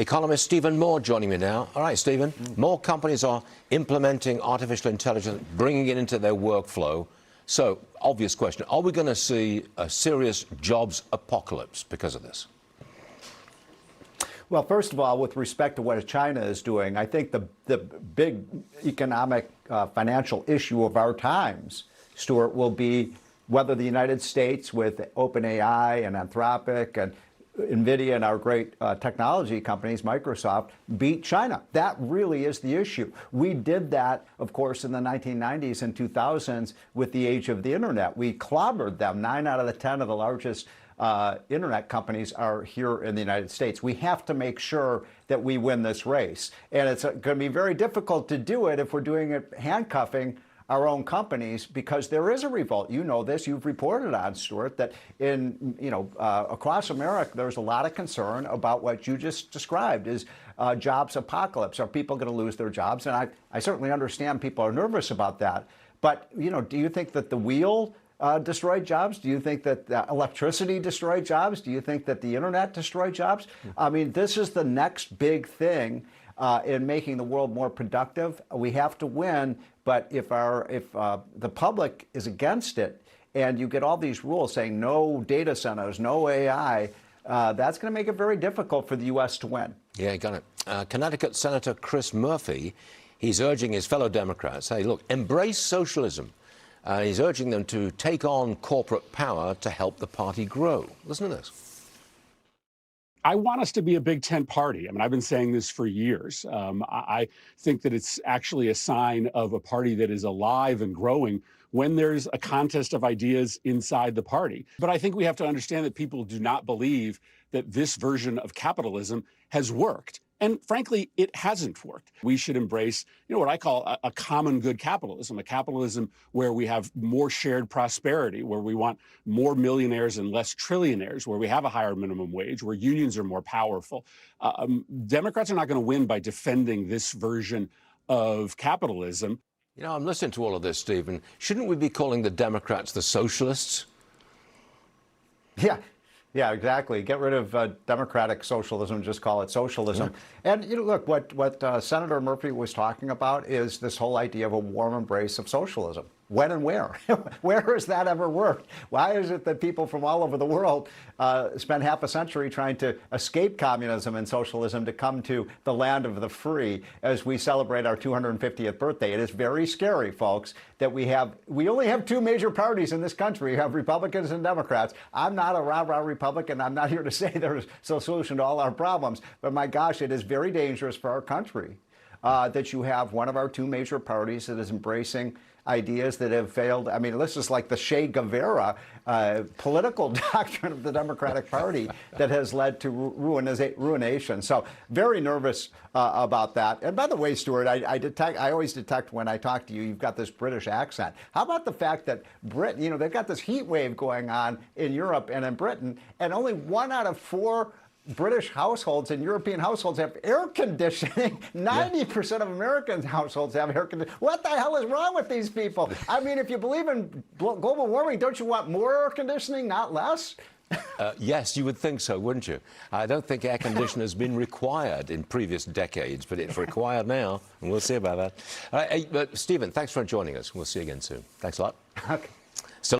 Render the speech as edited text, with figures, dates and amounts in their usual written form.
Economist Stephen Moore joining me now. All right, Stephen, more companies are implementing artificial intelligence, bringing it into their workflow. So, obvious question, are we going to see a serious jobs apocalypse because of this? Well, first of all, with respect to what China is doing, I think the big economic financial issue of our times, Stuart, will be whether the United States with OpenAI and Anthropic and NVIDIA and our great technology companies, Microsoft, beat China. That really is the issue. We did that, of course, in the 1990s and 2000s with the age of the internet. We clobbered them. 9 out of the 10 of the largest internet companies are here in the United States. We have to make sure that we win this race. And it's going to be very difficult to do it if we're doing it handcuffing our own companies, because there is a revolt. You know this, you've reported on, Stuart, that in, across America, there's a lot of concern about what you just described is jobs apocalypse. Are people going to lose their jobs? And I certainly understand people are nervous about that. But, do you think that the wheel destroyed jobs? Do you think that electricity destroyed jobs? Do you think that the internet destroyed jobs? I mean, this is the next big thing in making the world more productive. We have to win, but if the public is against it, and you get all these rules saying no data centers, no AI, that's going to make it very difficult for the U.S. to win. Yeah, got it. Connecticut Senator Chris Murphy, he's urging his fellow Democrats, hey, look, embrace socialism. He's urging them to take on corporate power to help the party grow. Listen to this. I want us to be a Big Tent party. I mean, I've been saying this for years. I think that it's actually a sign of a party that is alive and growing when there's a contest of ideas inside the party. But I think we have to understand that people do not believe that this version of capitalism has worked. And frankly, it hasn't worked. We should embrace, what I call a common good capitalism, a capitalism where we have more shared prosperity, where we want more millionaires and less trillionaires, where we have a higher minimum wage, where unions are more powerful. Democrats are not going to win by defending this version of capitalism. I'm listening to all of this, Stephen. Shouldn't we be calling the Democrats the socialists? Yeah, exactly. Get rid of democratic socialism, just call it socialism. Yeah. And, look, what Senator Murphy was talking about is this whole idea of a warm embrace of socialism. When and where? Where has that ever worked? Why is it that people from all over the world spend half a century trying to escape communism and socialism to come to the land of the free as we celebrate our 250th birthday? It is very scary, folks, that we only have 2 major parties in this country. We have Republicans and Democrats. I'm not a rah-rah Republican. I'm not here to say there's a solution to all our problems. But my gosh, it is very dangerous for our country that you have one of our 2 major parties that is embracing ideas that have failed. I mean, this is like the Che Guevara political doctrine of the Democratic Party that has led to ruination. So very nervous about that. And by the way, Stuart, I always detect when I talk to you, you've got this British accent. How about the fact that Britain, they've got this heat wave going on in Europe and in Britain, and only 1 out of 4 British households and European households have air conditioning. 90% of American households have air conditioning. What the hell is wrong with these people? I mean, if you believe in global warming, don't you want more air conditioning, not less? Yes, you would think so, wouldn't you? I don't think air conditioning has been required in previous decades, but it's required now, and we'll see about that. But Stephen, thanks for joining us. We'll see you again soon. Thanks a lot. Okay.